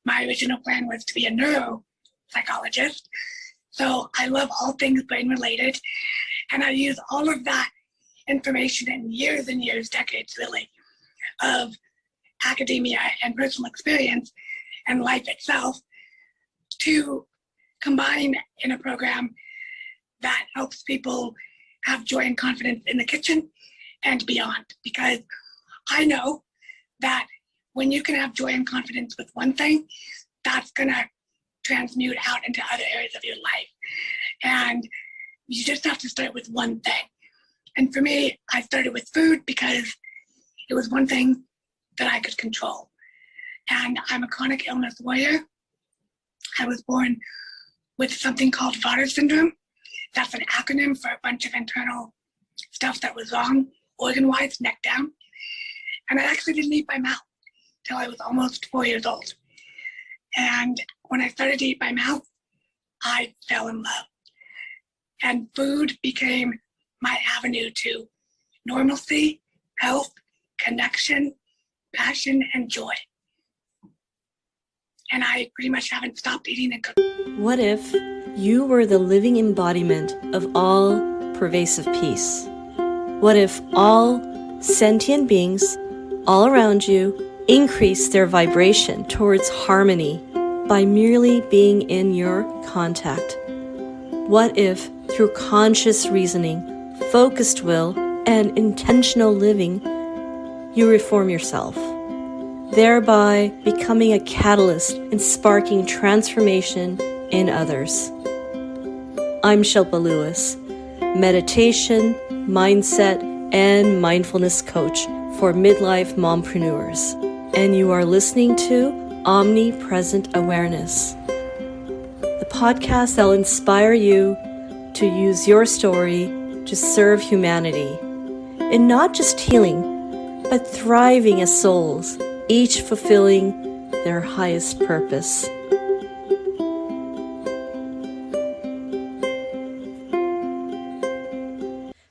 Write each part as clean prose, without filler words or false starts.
my original plan was to be a neuropsychologist. So I love all things brain related. And I use all of that information and years, decades really, of academia and personal experience and life itself to combine in a program that helps people have joy and confidence in the kitchen and beyond. Because I know that when you can have joy and confidence with one thing, that's gonna transmute out into other areas of your life. And you just have to start with one thing. And for me, I started with food because it was one thing that I could control. And I'm a chronic illness warrior. I was born with something called Vater syndrome. That's an acronym for a bunch of internal stuff that was wrong, organ-wise, neck down. And I actually didn't eat by mouth till I was almost 4 years old. And when I started to eat by mouth, I fell in love. And food became my avenue to normalcy, health, connection, passion, and joy. And I pretty much haven't stopped eating and cooking. What if you were the living embodiment of all pervasive peace? What if all sentient beings all around you increase their vibration towards harmony by merely being in your contact? What if, through conscious reasoning, focused will, and intentional living, you reform yourself, thereby becoming a catalyst and sparking transformation in others? I'm Shilpa Lewis, meditation, mindset, and mindfulness coach for midlife mompreneurs, and you are listening to Omnipresent Awareness, the podcast that will inspire you to use your story to serve humanity in not just healing, but thriving as souls, each fulfilling their highest purpose.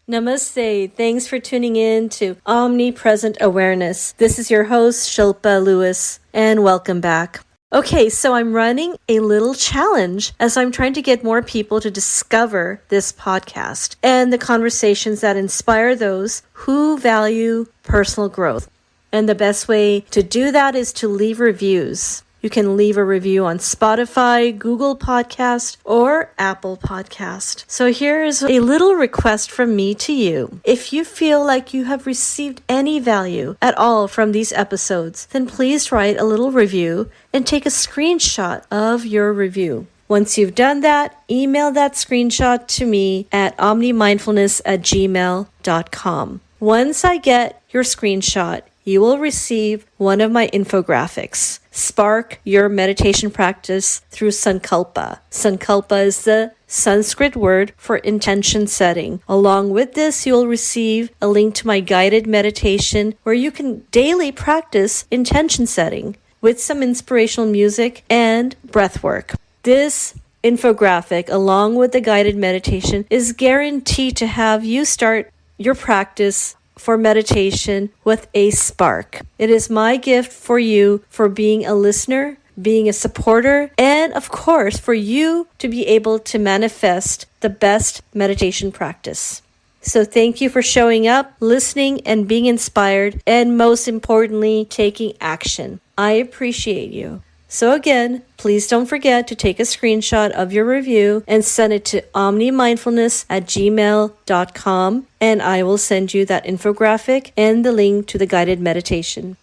Namaste. Thanks for tuning in to Omnipresent Awareness. This is your host, Shilpa Lewis, and welcome back. Okay, so I'm running a little challenge as I'm trying to get more people to discover this podcast and the conversations that inspire those who value personal growth. And the best way to do that is to leave reviews. You can leave a review on Spotify, Google Podcast, or Apple Podcast. So here is a little request from me to you. If you feel like you have received any value at all from these episodes, then please write a little review and take a screenshot of your review. Once you've done that, email that screenshot to me at omnimindfulness@gmail.com. Once I get your screenshot, you will receive one of my infographics. Spark your meditation practice through Sankalpa. Sankalpa is the Sanskrit word for intention setting. Along with this, you'll receive a link to my guided meditation where you can daily practice intention setting with some inspirational music and breath work. This infographic, along with the guided meditation, is guaranteed to have you start your practice for meditation with a spark. It is my gift for you for being a listener, being a supporter, and of course for you to be able to manifest the best meditation practice. So thank you for showing up, listening, and being inspired, and most importantly, taking action. I appreciate you. So again, please don't forget to take a screenshot of your review and send it to omnimindfulness@gmail.com, and I will send you that infographic and the link to the guided meditation.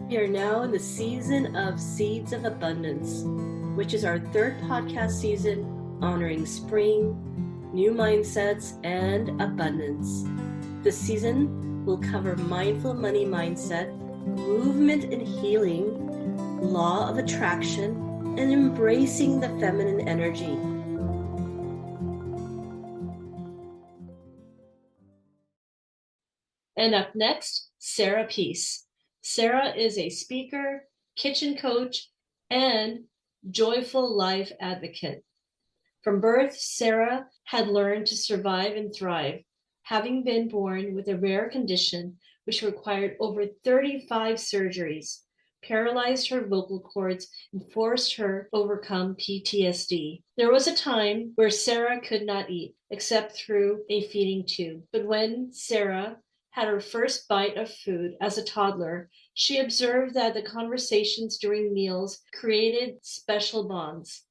We are now in the season of Seeds of Abundance, which is our third podcast season honoring spring, new mindsets, and abundance. This season will cover mindful money mindset, movement and healing, law of attraction, and embracing the feminine energy. And up next, Sarah Peace. Sarah is a speaker, kitchen coach, and joyful life advocate. From birth, Sarah had learned to survive and thrive, having been born with a rare condition which required over 35 surgeries, paralyzed her vocal cords, and forced her to overcome PTSD. There was a time where Sarah could not eat except through a feeding tube. But when Sarah had her first bite of food as a toddler, she observed that the conversations during meals created special bonds.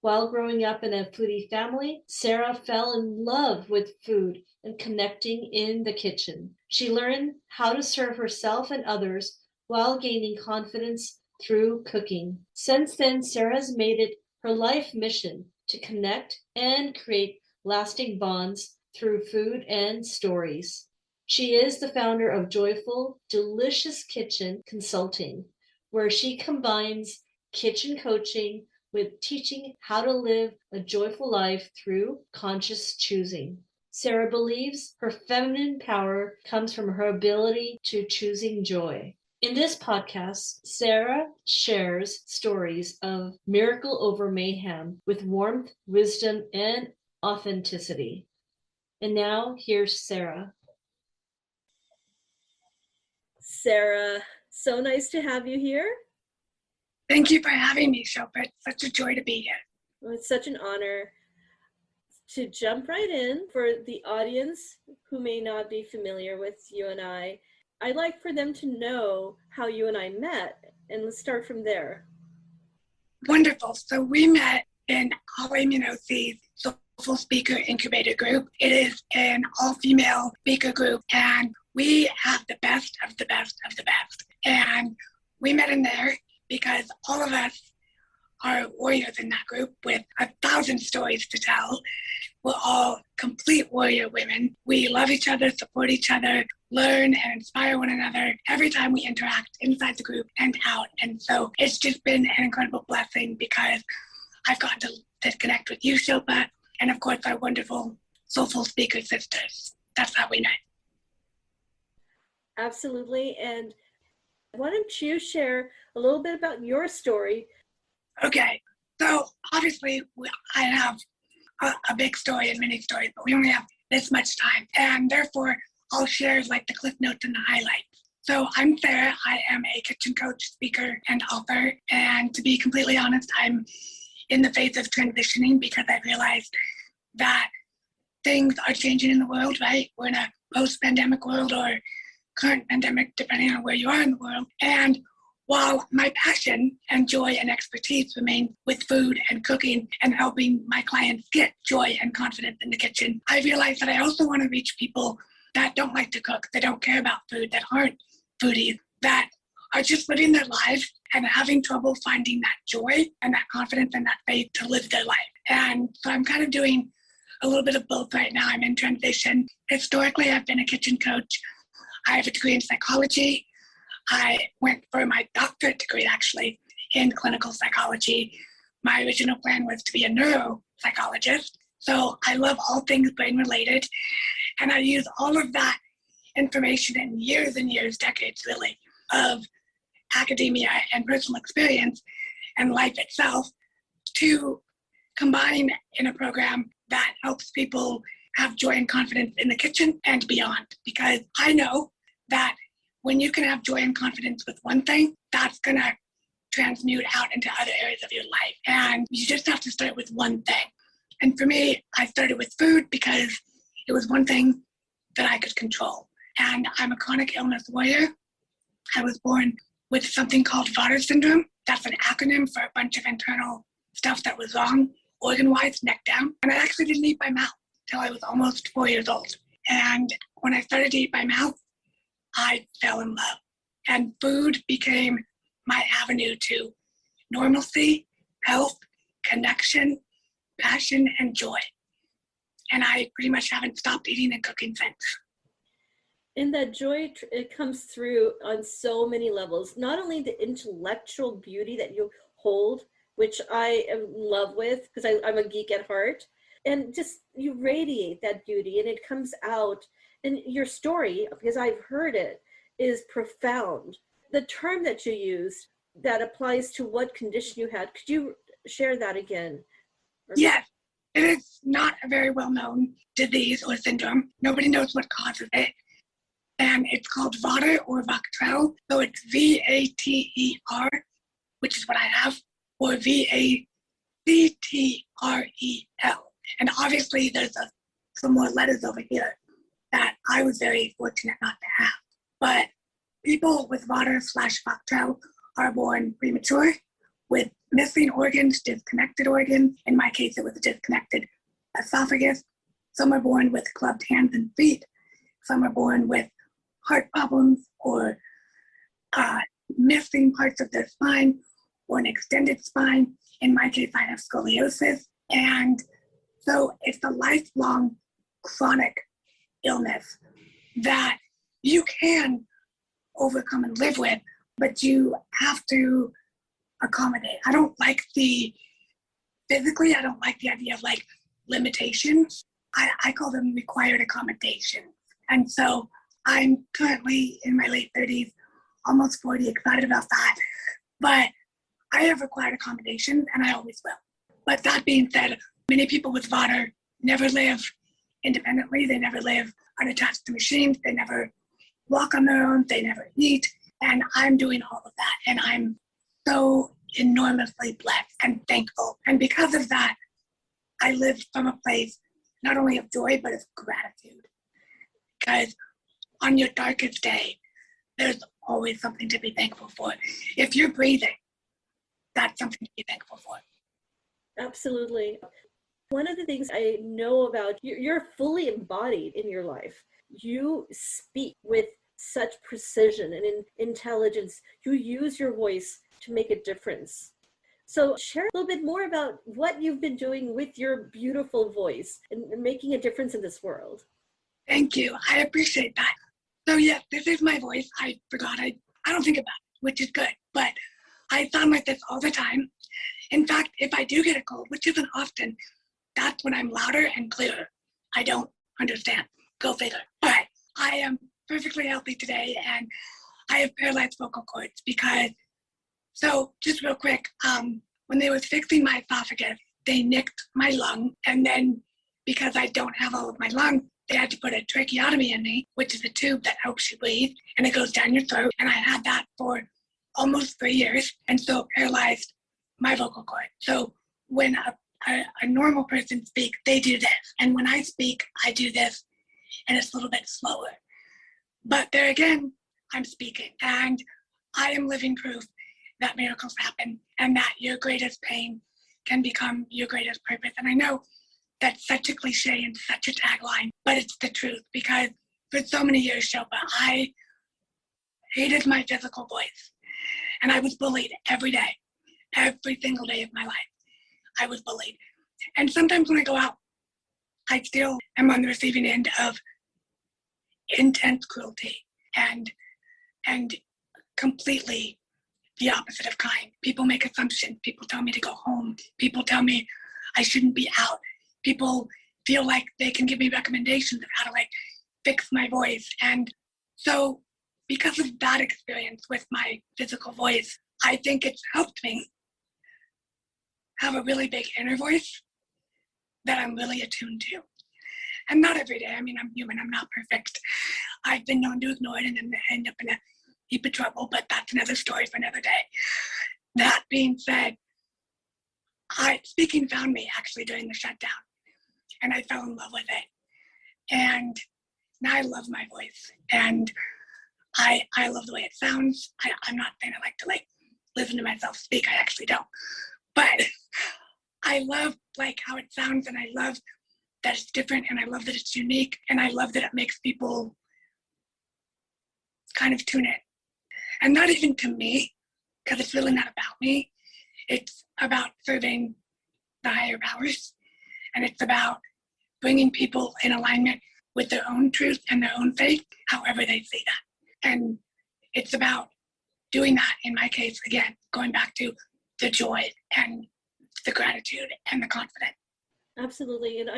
While growing up in a foodie family, Sarah fell in love with food and connecting in the kitchen. She learned how to serve herself and others while gaining confidence through cooking. Since then, Sarah has made it her life mission to connect and create lasting bonds through food and stories. She is the founder of Joyful Delicious Kitchen Consulting, where she combines kitchen coaching with teaching how to live a joyful life through conscious choosing. Sarah believes her feminine power comes from her ability to choosing joy. In this podcast, Sarah shares stories of miracle over mayhem with warmth, wisdom, and authenticity. And now, here's Sarah. Sarah, so nice to have you here. Thank you for having me, Shilpa. It's such a joy to be here. Well, it's such an honor. To jump right in, for the audience who may not be familiar with you and I'd like for them to know how you and I met, and let's start from there. Wonderful. So we met in All-Immuno's Soulful Speaker Incubator Group. It is an all-female speaker group, and we have the best of the best of the best. And we met in there because all of us are warriors in that group with 1,000 stories to tell. We're all complete warrior women. We love each other, support each other, learn and inspire one another every time we interact inside the group and out. And so it's just been an incredible blessing because I've gotten to connect with you, Shilpa, and of course our wonderful Soulful Speaker sisters. That's how we met. Absolutely. And why don't you share a little bit about your story? Okay, so obviously I have a big story and many stories, but we only have this much time, and therefore I'll share like the cliff notes and the highlights. So I'm Sarah. I am a kitchen coach, speaker, and author, and to be completely honest, I'm in the phase of transitioning because I realized that things are changing in the world, right? We're in a post-pandemic world or current pandemic, depending on where you are in the world. And while my passion and joy and expertise remain with food and cooking and helping my clients get joy and confidence in the kitchen, I realized that I also want to reach people that don't like to cook, that don't care about food, that aren't foodies, that are just living their lives and having trouble finding that joy and that confidence and that faith to live their life. And so I'm kind of doing a little bit of both right now. I'm in transition. Historically, I've been a kitchen coach. I have a degree in psychology. I went for my doctorate degree, actually, in clinical psychology. My original plan was to be a neuropsychologist. So I love all things brain related. And I use all of that information and years, decades really, of academia and personal experience and life itself to combine in a program that helps people have joy and confidence in the kitchen and beyond. Because I know that when you can have joy and confidence with one thing, that's going to transmute out into other areas of your life. And you just have to start with one thing. And for me, I started with food because it was one thing that I could control. And I'm a chronic illness warrior. I was born with something called Vater syndrome. That's an acronym for a bunch of internal stuff that was wrong, organ-wise, neck down. And I actually didn't eat by mouth till I was almost 4 years old. And when I started to eat by mouth, I fell in love. And food became my avenue to normalcy, health, connection, passion, and joy. And I pretty much haven't stopped eating and cooking since. And that joy, it comes through on so many levels. Not only the intellectual beauty that you hold, which I am in love with because I'm a geek at heart, and just you radiate that beauty and it comes out. And your story, because I've heard it, is profound. The term that you used that applies to what condition you had, could you share that again? Yes, it is not a very well-known disease or syndrome. Nobody knows what causes it. and it's called Vater or Vactrel. So it's VATER, which is what I have, or VACTREL. And obviously there's some more letters over here that I was very fortunate not to have. But people with Vater/Vactrel are born premature with missing organs, disconnected organs. In my case, it was a disconnected esophagus. Some are born with clubbed hands and feet. Some are born with heart problems or missing parts of their spine or an extended spine. In my case, I have scoliosis. And so it's a lifelong chronic illness that you can overcome and live with, but you have to accommodate. I don't like the idea of like limitations. I call them required accommodations. And so I'm currently in my late 30s, almost 40, excited about that. But I have required accommodations and I always will. But that being said, many people with Vater never live independently. They never live unattached to machines. They never walk on their own. They never eat. And I'm doing all of that. And I'm so enormously blessed and thankful. And because of that, I live from a place not only of joy, but of gratitude. Because on your darkest day, there's always something to be thankful for. If you're breathing, that's something to be thankful for. Absolutely. One of the things I know about you, you're fully embodied in your life. You speak with such precision and intelligence. You use your voice to make a difference. So share a little bit more about what you've been doing with your beautiful voice and making a difference in this world. Thank you. I appreciate that. So yes, this is my voice. I forgot. I don't think about it, which is good. But I sound like this all the time. In fact, if I do get a cold, which isn't often, that's when I'm louder and clearer. I don't understand. Go figure. But I am perfectly healthy today, and I have paralyzed vocal cords because, so just real quick, when they were fixing my esophagus, they nicked my lung, and then because I don't have all of my lungs, they had to put a tracheotomy in me, which is a tube that helps you breathe, and it goes down your throat, and I had that for almost 3 years, and so it paralyzed my vocal cord. So when a normal person speaks, they do this, and when I speak, I do this, and it's a little bit slower. But there again, I'm speaking, and I am living proof that miracles happen and that your greatest pain can become your greatest purpose. And I know that's such a cliche and such a tagline, but it's the truth, because for so many years, Shilpa, I hated my physical voice, and I was bullied every day, every single day of my life. I was bullied. And sometimes when I go out, I still am on the receiving end of intense cruelty and completely the opposite of kind. People make assumptions. People tell me to go home. People tell me I shouldn't be out. People feel like they can give me recommendations of how to like fix my voice. And so because of that experience with my physical voice, I think it's helped me have a really big inner voice that I'm really attuned to. And not every day. I mean, I'm human. I'm not perfect. I've been known to ignore it and then end up in a heap of trouble, but that's another story for another day. That being said, speaking found me actually during the shutdown, and I fell in love with it. And now I love my voice, and I love the way it sounds. I'm not saying I like to like listen to myself speak. I actually don't. But I love like how it sounds, and I love that it's different, and I love that it's unique, and I love that it makes people kind of tune in. And not even to me, because it's really not about me. It's about serving the higher powers, and it's about bringing people in alignment with their own truth and their own faith, however they see that. And it's about doing that, in my case, again, going back to the joy and the gratitude and the confidence. Absolutely. And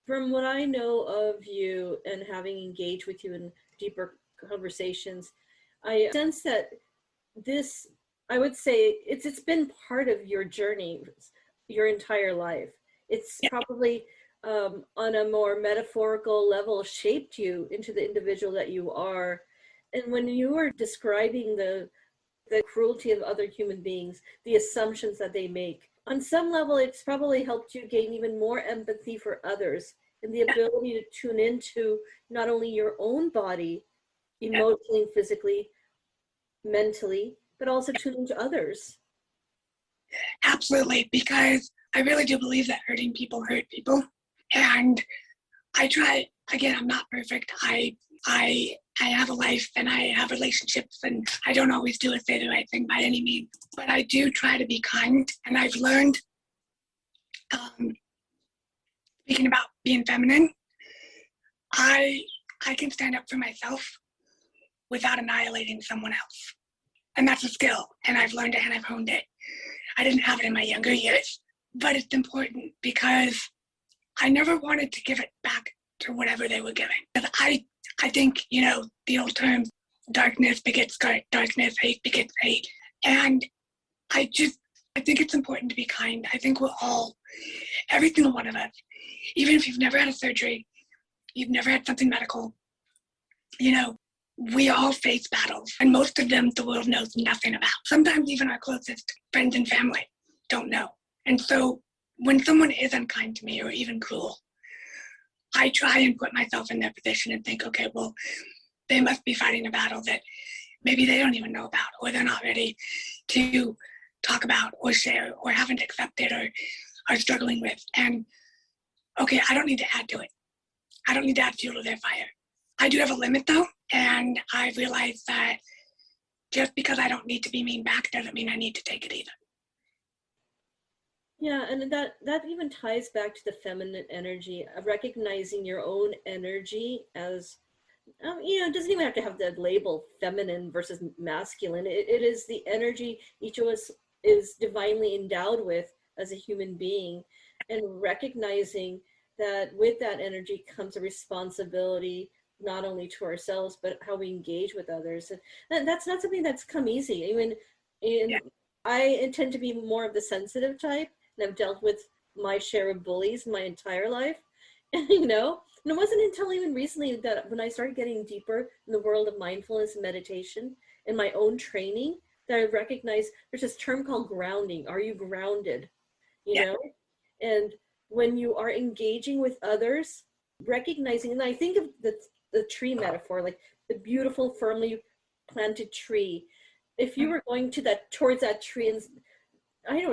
from what I know of you and having engaged with you in deeper conversations, I sense that this, I would say, it's been part of your journey your entire life. It's probably on a more metaphorical level, shaped you into the individual that you are. And when you were describing the cruelty of other human beings, the assumptions that they make, on some level, it's probably helped you gain even more empathy for others and the ability to tune into not only your own body, emotionally, physically, mentally, but also tune into others. Absolutely, because I really do believe that hurting people hurt people. And I try, again, I'm not perfect. I have a life and I have relationships, and I don't always do or say the right thing by any means, but I do try to be kind. And I've learned, speaking about being feminine, I can stand up for myself without annihilating someone else. And that's a skill, and I've learned it and I've honed it. I didn't have it in my younger years, but it's important because I never wanted to give it back to whatever they were giving. I think, the old term, darkness begets darkness, hate begets hate. And I think it's important to be kind. I think we're all, every single one of us, even if you've never had a surgery, you've never had something medical, we all face battles, and most of them the world knows nothing about. Sometimes even our closest friends and family don't know. And so when someone is unkind to me or even cruel, I try and put myself in their position and think, okay, well, they must be fighting a battle that maybe they don't even know about, or they're not ready to talk about or share, or haven't accepted, or are struggling with. And okay, I don't need to add to it. I don't need to add fuel to their fire. I do have a limit though, and I realize that just because I don't need to be mean back doesn't mean I need to take it either. Yeah, and that even ties back to the feminine energy of recognizing your own energy as, it doesn't even have to have the label feminine versus masculine. It is the energy each of us is divinely endowed with as a human being, and recognizing that with that energy comes a responsibility not only to ourselves, but how we engage with others. And that's not something that's come easy. I tend to be more of the sensitive type, and I've dealt with my share of bullies my entire life. And and it wasn't until even recently that when I started getting deeper in the world of mindfulness and meditation and my own training, that I recognized there's this term called grounding. Are you grounded? And when you are engaging with others, recognizing, and I think of the tree metaphor, like the beautiful, firmly planted tree. If you were going towards that tree and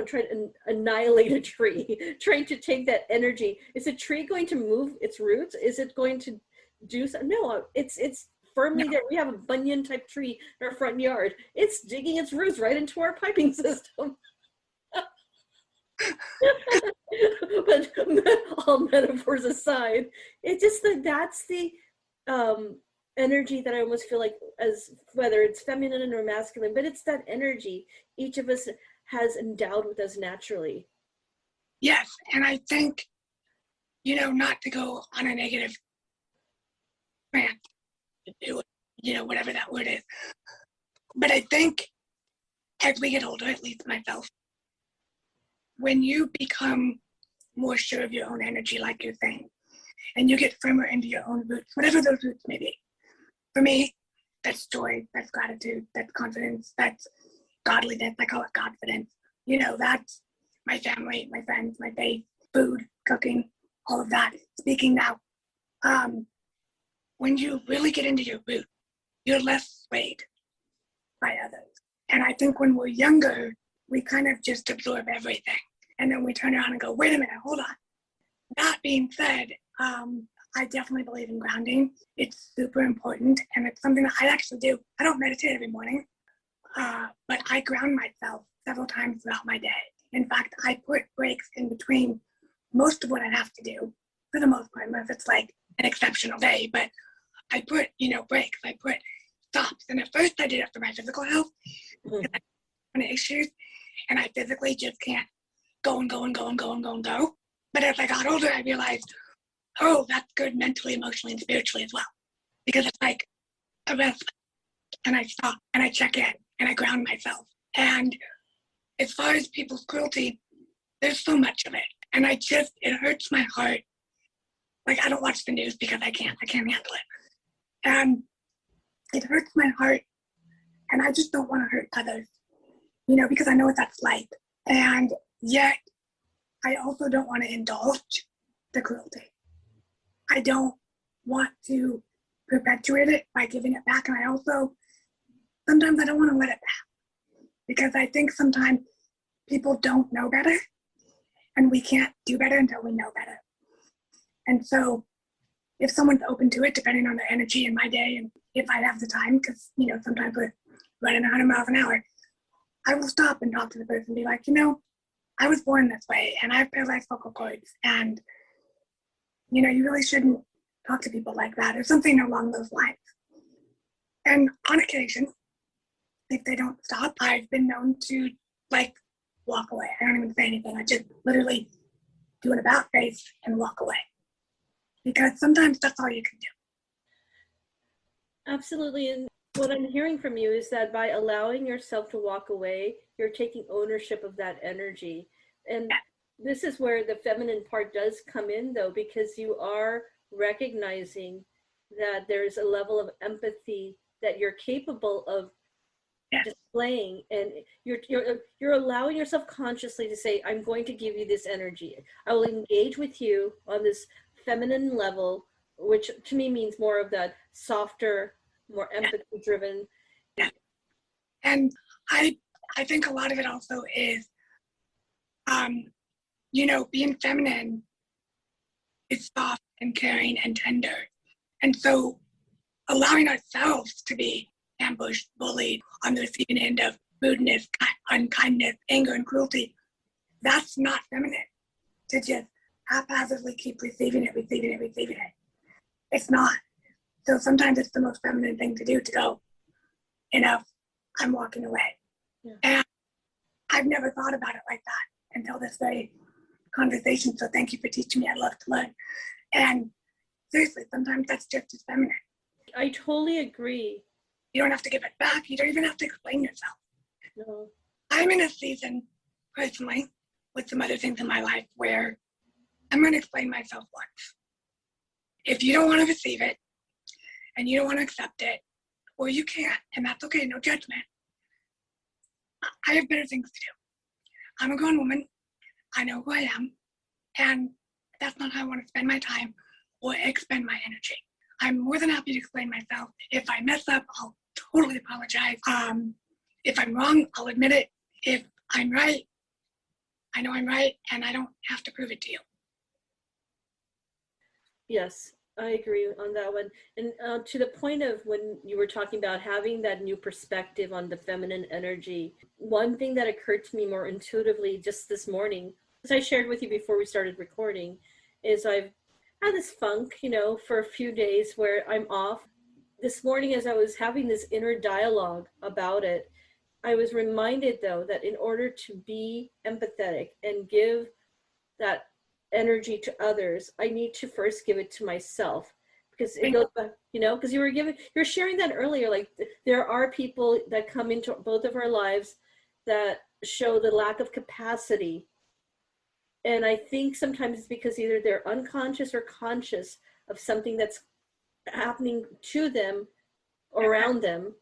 try to annihilate a tree, trying to take that energy, is a tree going to move its roots? Is it going to do something? No, it's firmly there. We have a banyan type tree in our front yard. It's digging its roots right into our piping system. But all metaphors aside, it's just that's the energy that I almost feel like, as whether it's feminine or masculine, but it's that energy each of us has endowed with us naturally. Yes, and I think, not to go on a negative rant, whatever that word is, but I think as we get older, at least myself, when you become more sure of your own energy, like you're saying, and you get firmer into your own roots, whatever those roots may be. For me, that's joy, that's gratitude, that's confidence, that's godliness. I call it confidence. That's my family, my friends, my faith, food, cooking, all of that. Speaking now, when you really get into your roots, you're less swayed by others. And I think when we're younger, we kind of just absorb everything. And then we turn around and go, wait a minute, hold on. That being said, I definitely believe in grounding. It's super important, and it's something that I actually do. I don't meditate every morning, but I ground myself several times throughout my day. In fact, I put breaks in between most of what I have to do, for the most part, if it's like an exceptional day. But I put, breaks. I put stops. And at first I did it for my physical health, because I have issues, and I physically just can't go and go and go and go and go and go. But as I got older, I realized, oh, that's good mentally, emotionally, and spiritually as well. Because it's like a rest, and I stop, and I check in, and I ground myself. And as far as people's cruelty, there's so much of it. And it hurts my heart Like, I don't watch the news because I can't handle it. And it hurts my heart. And I just don't want to hurt others, because I know what that's like. And yet, I also don't want to indulge the cruelty. I don't want to perpetuate it by giving it back. And sometimes I don't want to let it back, because I think sometimes people don't know better, and we can't do better until we know better. And so if someone's open to it, depending on their energy in my day, and if I have the time, because, sometimes we're running 100 miles an hour, I will stop and talk to the person and be like, I was born this way, and I have paralyzed vocal cords, and, you really shouldn't talk to people like that, or something along those lines. And on occasion, if they don't stop, I've been known to, walk away. I don't even say anything. I just literally do an about face and walk away. Because sometimes that's all you can do. Absolutely. And what I'm hearing from you is that by allowing yourself to walk away, you're taking ownership of that energy. And this is where the feminine part does come in, though, because you are recognizing that there's a level of empathy that you're capable of displaying, and you're allowing yourself consciously to say, I'm going to give you this energy. I will engage with you on this feminine level, which to me means more of that softer, more empathy driven. And I think a lot of it also is being feminine is soft and caring and tender. And so allowing ourselves to be ambushed, bullied, on the receiving end of rudeness, unkindness, anger, and cruelty, that's not feminine. To just haphazardly keep receiving it. It's not. So sometimes it's the most feminine thing to do, to go, enough, I'm walking away. Yeah. And I've never thought about it like that until this very conversation. So thank you for teaching me. I love to learn. And seriously, sometimes that's just as feminine. I totally agree. You don't have to give it back. You don't even have to explain yourself. No. I'm in a season, personally, with some other things in my life where I'm going to explain myself once. If you don't want to receive it, and you don't want to accept it, or you can't, and that's okay, no judgment. I have better things to do. I'm a grown woman. I know who I am, and that's not how I want to spend my time or expend my energy. I'm more than happy to explain myself. If I mess up, I'll totally apologize. If I'm wrong, I'll admit it. If I'm right, I know I'm right, and I don't have to prove it to you. Yes, I agree on that one. And to the point of when you were talking about having that new perspective on the feminine energy, one thing that occurred to me more intuitively just this morning, as I shared with you before we started recording, is I've had this funk, for a few days where I'm off. This morning, as I was having this inner dialogue about it, I was reminded, though, that in order to be empathetic and give that energy to others, I need to first give it to myself, because it goes back, because you're sharing that earlier, like there are people that come into both of our lives that show the lack of capacity. And I think sometimes it's because either they're unconscious or conscious of something that's happening to them, around them,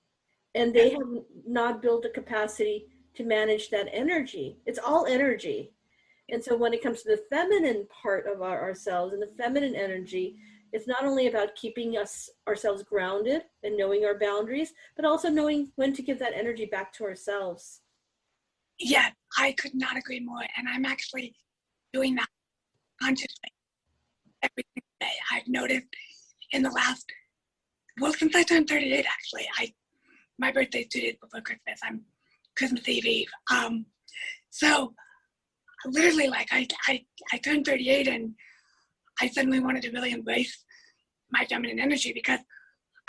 and they have not built a capacity to manage that energy. It's all energy. And so when it comes to the feminine part of ourselves and the feminine energy, it's not only about keeping ourselves grounded and knowing our boundaries, but also knowing when to give that energy back to ourselves. Yeah, I could not agree more. And I'm actually doing that consciously every single day. I've noticed in the last, since I turned 38, actually, my birthday's 2 days before Christmas. I'm Christmas Eve. So literally, I turned 38 and I suddenly wanted to really embrace my feminine energy, because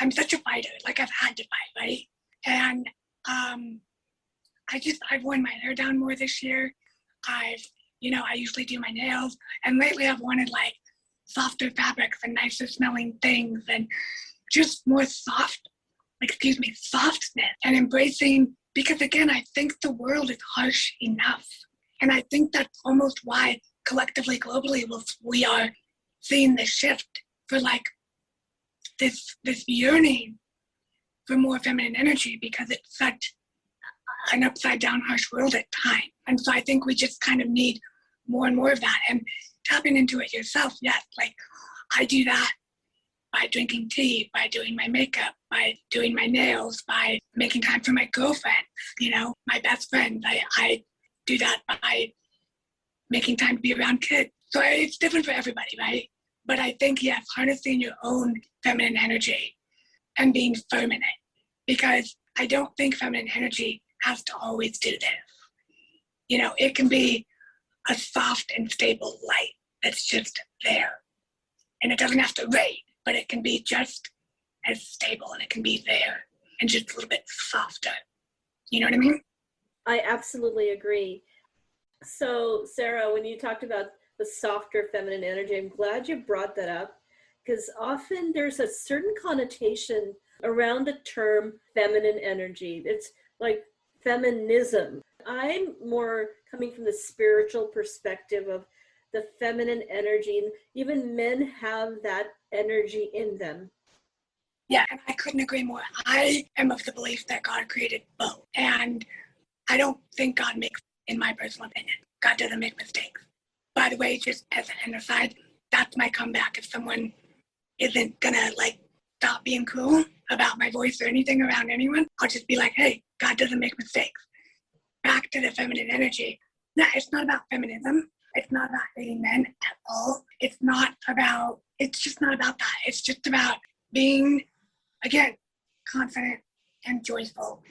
I'm such a fighter. I've had to fight, right? And I've worn my hair down more this year. I usually do my nails, and lately I've wanted softer fabrics and nicer smelling things, and just more softness and embracing, because again, I think the world is harsh enough. And I think that's almost why collectively, globally, we are seeing the shift for like this yearning for more feminine energy, because it's such an upside down harsh world at times. And so I think we just kind of need more and more of that, and tapping into it yourself. Yes, like I do that by drinking tea, by doing my makeup, by doing my nails, by making time for my girlfriend, my best friend. I do that by making time to be around kids. So it's different for everybody, right? But I think, yes, harnessing your own feminine energy and being firm in it, because I don't think feminine energy has to always do this. It can be a soft and stable light that's just there. And it doesn't have to rain, but it can be just as stable, and it can be there and just a little bit softer. You know what I mean? I absolutely agree. So, Sarah, when you talked about the softer feminine energy, I'm glad you brought that up, because often there's a certain connotation around the term feminine energy. It's like feminism. I'm more coming from the spiritual perspective of the feminine energy, and even men have that energy in them. Yeah, and I couldn't agree more. I am of the belief that God created both. And I don't think God makes, in my personal opinion, God doesn't make mistakes. By the way, just as an aside, that's my comeback. If someone isn't gonna stop being cool about my voice or anything around anyone, I'll just be like, hey, God doesn't make mistakes. Back to the feminine energy. No, it's not about feminism. It's not about hating men at all. It's just not about that. It's just about being, again, confident and joyful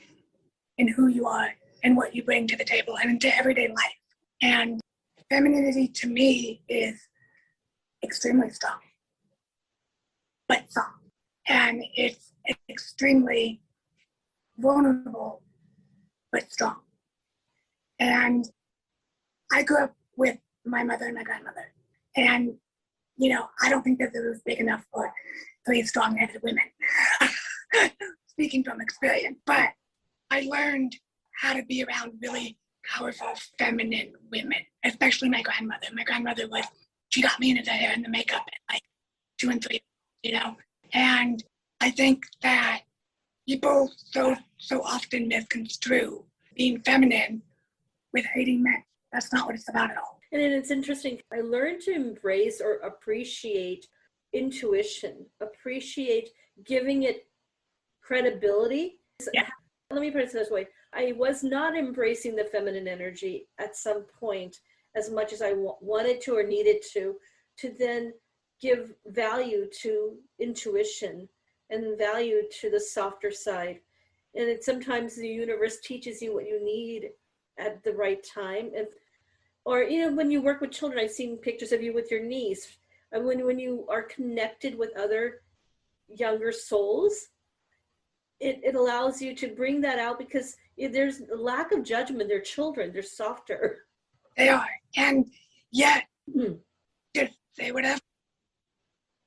in who you are and what you bring to the table and into everyday life. And femininity to me is extremely strong, but soft. And it's extremely vulnerable, but strong. And I grew up with my mother and my grandmother. And, I don't think that it was big enough for 3 strong-headed women, speaking from experience. But I learned how to be around really powerful feminine women, especially my grandmother. My grandmother she got me into the hair and the makeup at 2 and 3, And I think that people so often misconstrue being feminine with hating men. That's not what it's about at all. And it's interesting. I learned to embrace or appreciate intuition, appreciate giving it credibility. Yeah. Let me put it this way. I was not embracing the feminine energy at some point as much as I wanted to or needed to then give value to intuition and value to the softer side. And sometimes the universe teaches you what you need at the right time. Or when you work with children, I've seen pictures of you with your niece. And when you are connected with other younger souls, it allows you to bring that out, because there's a lack of judgment. They're children. They're softer. They are. And yet, just say whatever.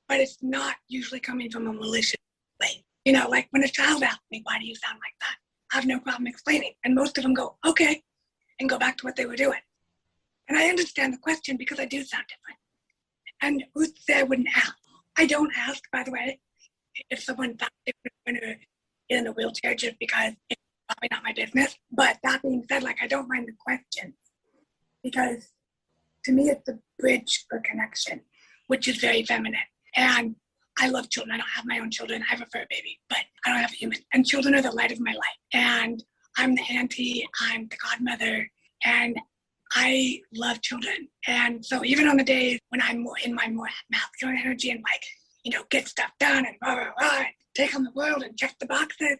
But it's not usually coming from a malicious way. Like when a child asks me, why do you sound like that? I have no problem explaining. And most of them go, okay, and go back to what they were doing. And I understand the question, because I do sound different. And who said I wouldn't ask? I don't ask, by the way, if someone thought they were going to get in a wheelchair, just because it's probably not my business. But that being said, I don't mind the question, because to me, it's a bridge for connection, which is very feminine. And I love children. I don't have my own children. I have a fur baby, but I don't have a human. And children are the light of my life. And I'm the auntie, I'm the godmother, and I love children. And so even on the days when I'm more in my more masculine energy and get stuff done and blah, blah, blah, and take on the world and check the boxes,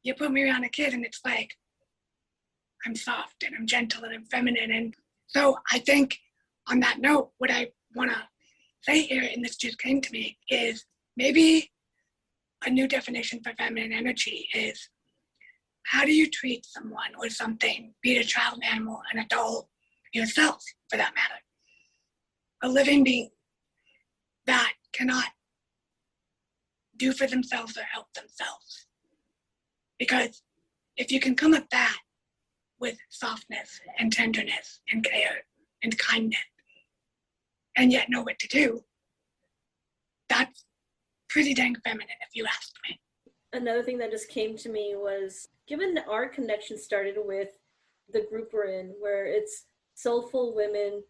you put me around a kid and it's I'm soft and I'm gentle and I'm feminine. And so I think on that note, what I want to say here, and this just came to me, is maybe a new definition for feminine energy is, how do you treat someone or something, be it a child, an animal, an adult, yourself for that matter, a living being that cannot do for themselves or help themselves? Because if you can come at that with softness and tenderness and care and kindness, and yet know what to do, that's pretty dang feminine, if you ask me. Another thing that just came to me was, given that our connection started with the group we're in, where it's soulful women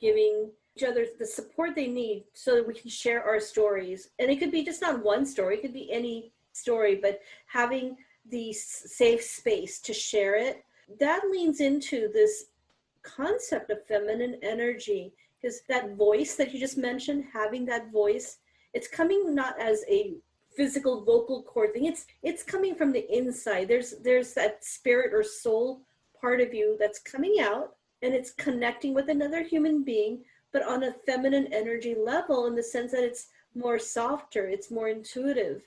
giving each other the support they need so that we can share our stories. And it could be just not one story, it could be any story, but having the safe space to share it, that leans into this concept of feminine energy. Because that voice that you just mentioned, having that voice, it's coming not as a physical vocal cord thing, it's coming from the inside. There's that spirit or soul part of you that's coming out, and it's connecting with another human being, but on a feminine energy level, in the sense that it's more softer, it's more intuitive.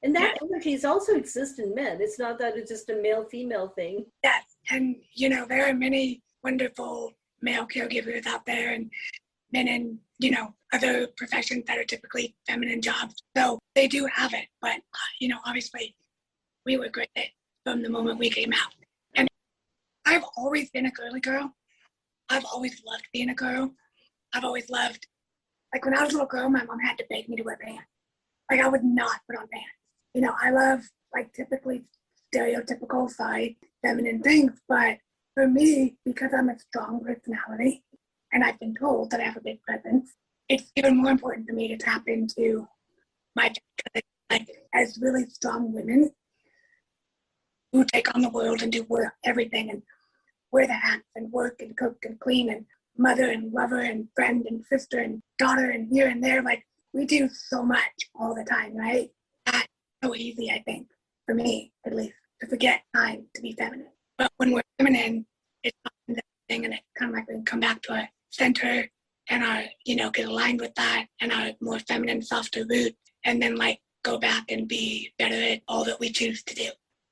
And that energies also exist in men. It's not that it's just a male-female thing. Yes, and there are many wonderful male caregivers out there, and men in other professions that are typically feminine jobs. So they do have it, but obviously we were great from the moment we came out. And I've always been a girly girl. I've always loved being a girl. I've always loved, like when I was a little girl, my mom had to beg me to wear pants. Like I would not put on pants. I love like typically stereotypical feminine things, but for me, because I'm a strong personality and I've been told that I have a big presence, it's even more important for me to tap into my, like, as really strong women who take on the world and do everything and wear the hats and work and cook and clean and mother and lover and friend and sister and daughter and here and there. Like we do so much all the time, right? That's so easy, I think, for me at least, to forget time to be feminine. But when we're feminine, it's the thing, and it's kind of like we can come back to our center and our, get aligned with that and our more feminine, softer root, and then like go back and be better at all that we choose to do.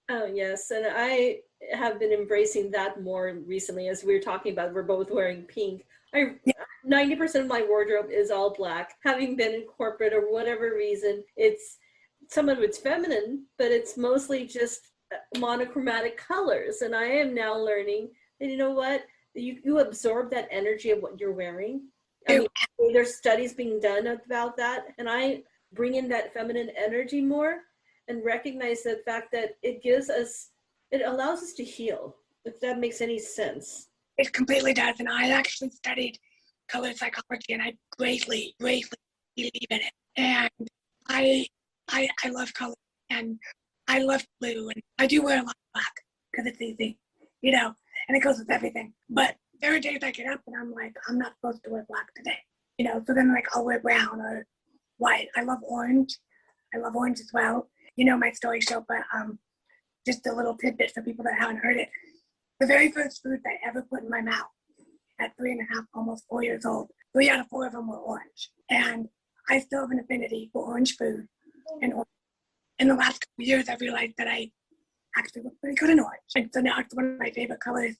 Oh, yes. And I have been embracing that more recently. As we were talking about, we're both wearing pink. 90% of my wardrobe is all black. Having been in corporate or whatever reason, it's some of it's feminine, but it's mostly just monochromatic colors. And I am now learning that, you know what, you absorb that energy of what you're wearing. I mean, there's studies being done about that, and I bring in that feminine energy more and recognize the fact that it allows us to heal, if that makes any sense. It completely does, and I actually studied color psychology, and I greatly believe in it. And I love color, and I love blue, and I do wear a lot of black because it's easy, and it goes with everything. But there are days I get up and I'm like, I'm not supposed to wear black today, so then like I'll wear brown or white. I love orange. I love orange as well. My story show, but just a little tidbit for people that haven't heard it. The very first foods I ever put in my mouth at 3.5, almost 4 years old, 3 out of 4 of them were orange. And I still have an affinity for orange food. And in the last couple of years, I realized that I actually look pretty good in orange. And so now it's one of my favorite colors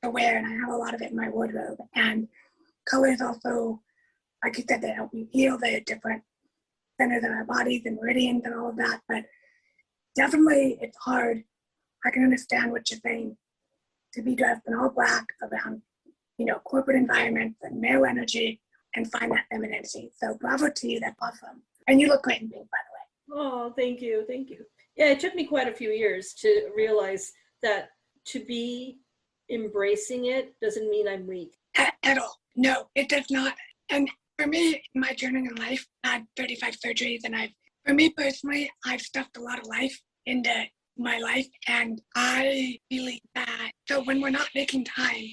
to wear, and I have a lot of it in my wardrobe. And colors also, like you said, they help you heal. They are different centers in our bodies and meridians and all of that. But definitely it's hard. I can understand what you're saying, to be dressed in all black around, corporate environments and male energy and find that femininity. So bravo to you. That's awesome. And you look great in pink, by the way. Oh, thank you. Thank you. Yeah, it took me quite a few years to realize that to be embracing it doesn't mean I'm weak. At all. No, it does not. And for me, in my journey in life, I had 35 surgeries, and for me personally, I've stuffed a lot of life into my life, and I believe that. So when we're not making time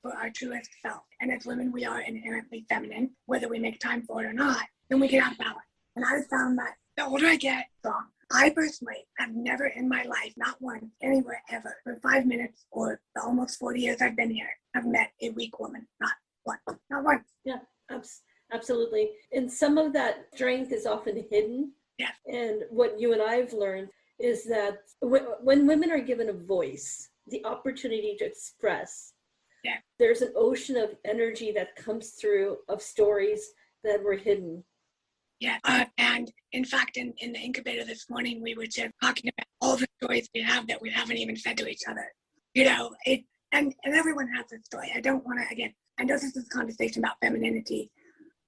for our truest self, and as women, we are inherently feminine, whether we make time for it or not, then we get out of balance. And I found that the older I get, wrong. I personally have never in my life, not once, anywhere ever, for 5 minutes or the almost 40 years I've been here, have met a weak woman. Not once. Yeah, absolutely. And some of that strength is often hidden. Yeah. And what you and I've learned is that when women are given a voice, the opportunity to express, there's an ocean of energy that comes through of stories that were hidden. Yeah, and in fact, in the incubator this morning, we were just talking about all the stories we have that we haven't even said to each other. And everyone has a story. I don't want to, again, I know this is a conversation about femininity,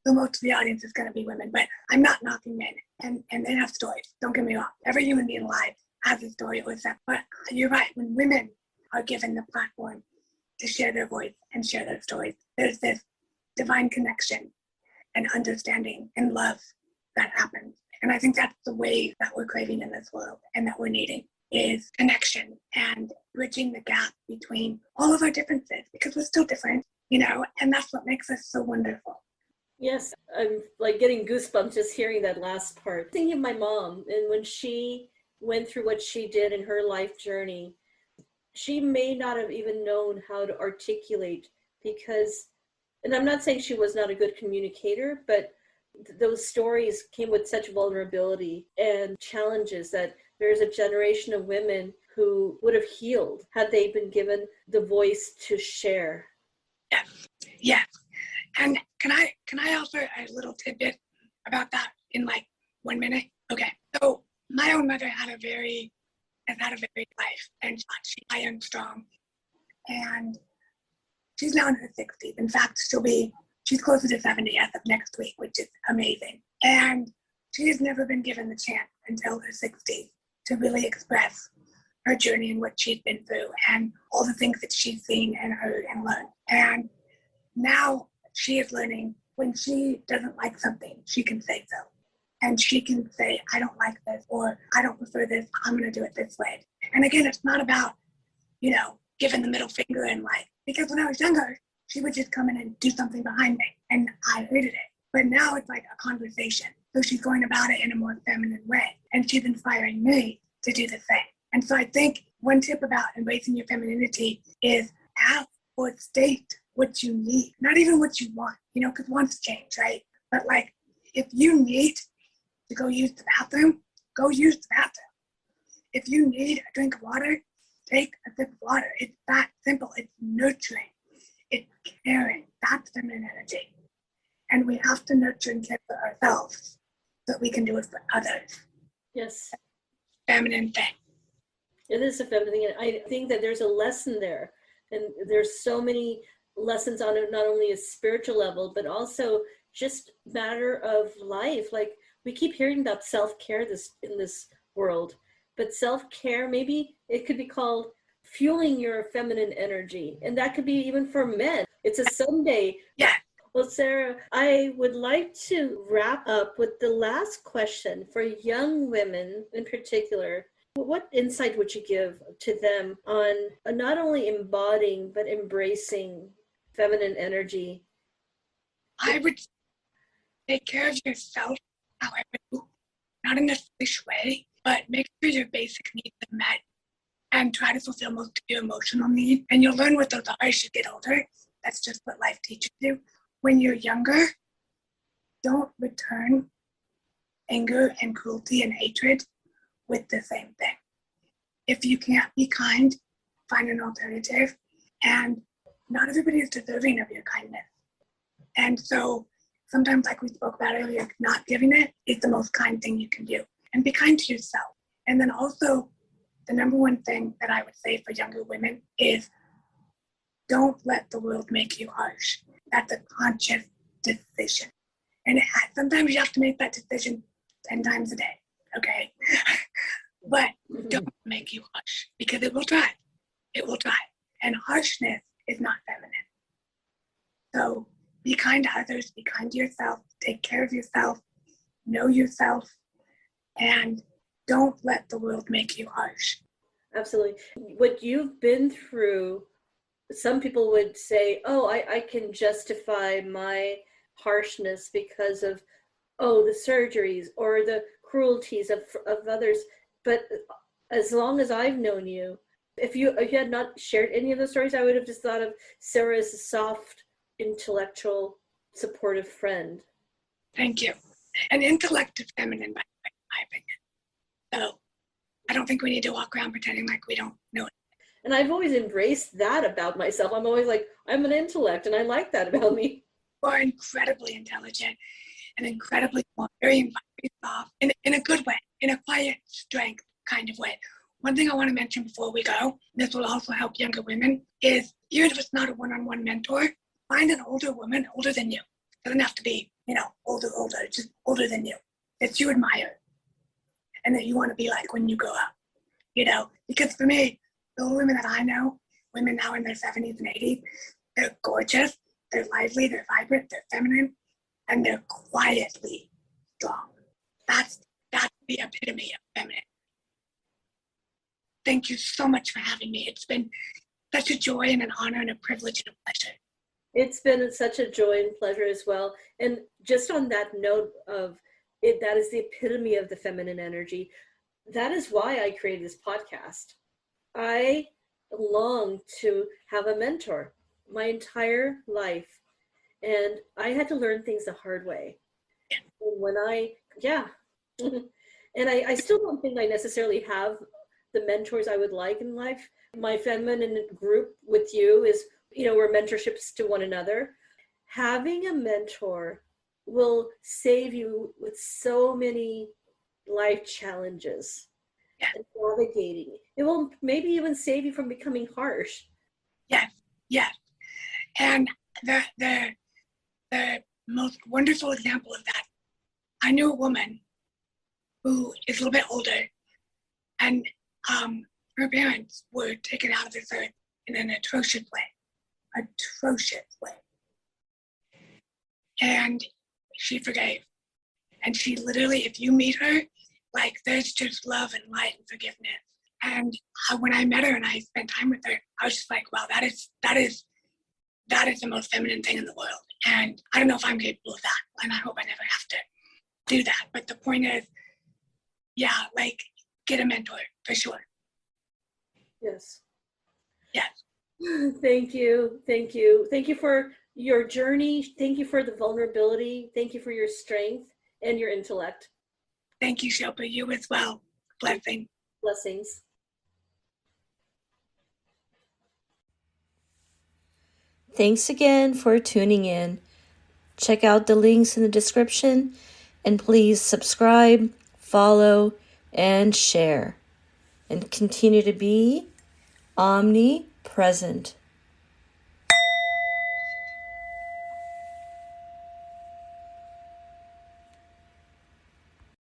So most of the audience is going to be women, but I'm not knocking men, and they have stories. Don't get me wrong. Every human being alive has a story or something. But you're right. When women are given the platform to share their voice and share their stories, there's this divine connection and understanding and love that happens. And I think that's the way that we're craving in this world and that we're needing is connection and bridging the gap between all of our differences, because we're still different, and that's what makes us so wonderful. Yes, I'm like getting goosebumps just hearing that last part. Thinking of my mom, and when she went through what she did in her life journey, she may not have even known how to articulate because, and I'm not saying she was not a good communicator, but those stories came with such vulnerability and challenges that there's a generation of women who would have healed had they been given the voice to share. Yes. And can I offer a little tidbit about that in like 1 minute? Okay. So my own mother has had a very life, and she's high and strong. And she's now in her 60s. In fact, she's closer to 70 as of next week, which is amazing. And she has never been given the chance until her 60s to really express her journey and what she's been through and all the things that she's seen and heard and learned. And now she is learning when she doesn't like something, she can say so. And she can say, I don't like this, or I don't prefer this, I'm going to do it this way. And again, it's not about, giving the middle finger and because when I was younger, she would just come in and do something behind me, and I hated it. But now it's like a conversation. So she's going about it in a more feminine way, and she's inspiring me to do the same. And so I think one tip about embracing your femininity is ask or state what you need, not even what you want, because wants change, right? But if you need to go use the bathroom, go use the bathroom. If you need a drink of water, take a sip of water. It's that simple. It's nurturing. It's caring. That's feminine energy. And we have to nurture and care for ourselves so that we can do it for others. Yes. Feminine thing. It is a feminine thing. I think that there's a lesson there. And there's so many lessons on it, not only a spiritual level, but also just matter of life. Like we keep hearing about self-care in this world, but self-care, maybe it could be called fueling your feminine energy. And that could be even for men. It's a Sunday. Yeah. Well, Sarah, I would like to wrap up with the last question for young women in particular. What insight would you give to them on not only embodying, but embracing feminine energy? I would take care of yourself, however, not in a selfish way, but make sure your basic needs are met and try to fulfill most of your emotional needs. And you'll learn what those are as you get older. That's just what life teaches you. When you're younger, don't return anger and cruelty and hatred with the same thing. If you can't be kind, find an alternative. And not everybody is deserving of your kindness. And so sometimes, like we spoke about earlier, not giving it is the most kind thing you can do. And be kind to yourself. And then also, the number one thing that I would say for younger women is don't let the world make you harsh. That's a conscious decision. And sometimes you have to make that decision 10 times a day, okay? But don't make you harsh, because it will try. It will try. And harshness is not feminine. So be kind to others, be kind to yourself, take care of yourself, know yourself, and don't let the world make you harsh. Absolutely. What you've been through, some people would say, oh, I can justify my harshness because of, the surgeries or the cruelties of others. But as long as I've known you, if you had not shared any of those stories, I would have just thought of Sarah as a soft, intellectual, supportive friend. Thank you. And intellect is feminine, by my opinion. So I don't think we need to walk around pretending like we don't know it. And I've always embraced that about myself. I'm always like, I'm an intellect, and I like that about me. You are incredibly intelligent and incredibly smart, very soft, in a good way, in a quiet strength kind of way. One thing I want to mention before we go, this will also help younger women, is even if it's not a one-on-one mentor, find an older woman older than you. It doesn't have to be, older, just older than you, that you admire and that you want to be like when you grow up, because for me, the women that I know, women now in their 70s and 80s, they're gorgeous, they're lively, they're vibrant, they're feminine, and they're quietly strong. That's the epitome of feminine. Thank you so much for having me. It's been such a joy and an honor and a privilege and a pleasure. It's been such a joy and pleasure as well. And just on that note of it, that is the epitome of the feminine energy. That is why I created this podcast. I long to have a mentor my entire life. And I had to learn things the hard way. And I still don't think I necessarily have the mentors I would like in life. My feminine group with you is, we're mentorships to one another. Having a mentor will save you with so many life challenges and navigating. It will maybe even save you from becoming harsh. Yes. And the most wonderful example of that, I knew a woman who is a little bit older, and her parents were taken out of this earth in an atrocious way. And she forgave. And she literally, if you meet her, like there's just love and light and forgiveness. And when I met her and I spent time with her, I was just like, wow, that is the most feminine thing in the world. And I don't know if I'm capable of that. And I hope I never have to do that. But the point is, get a mentor for sure. Yes. Yes. Thank you. Thank you. Thank you for your journey. Thank you for the vulnerability. Thank you for your strength and your intellect. Thank you, Shilpa. You as well. Blessings. Thanks again for tuning in. Check out the links in the description, and please subscribe, follow, and share. And continue to be omnipresent.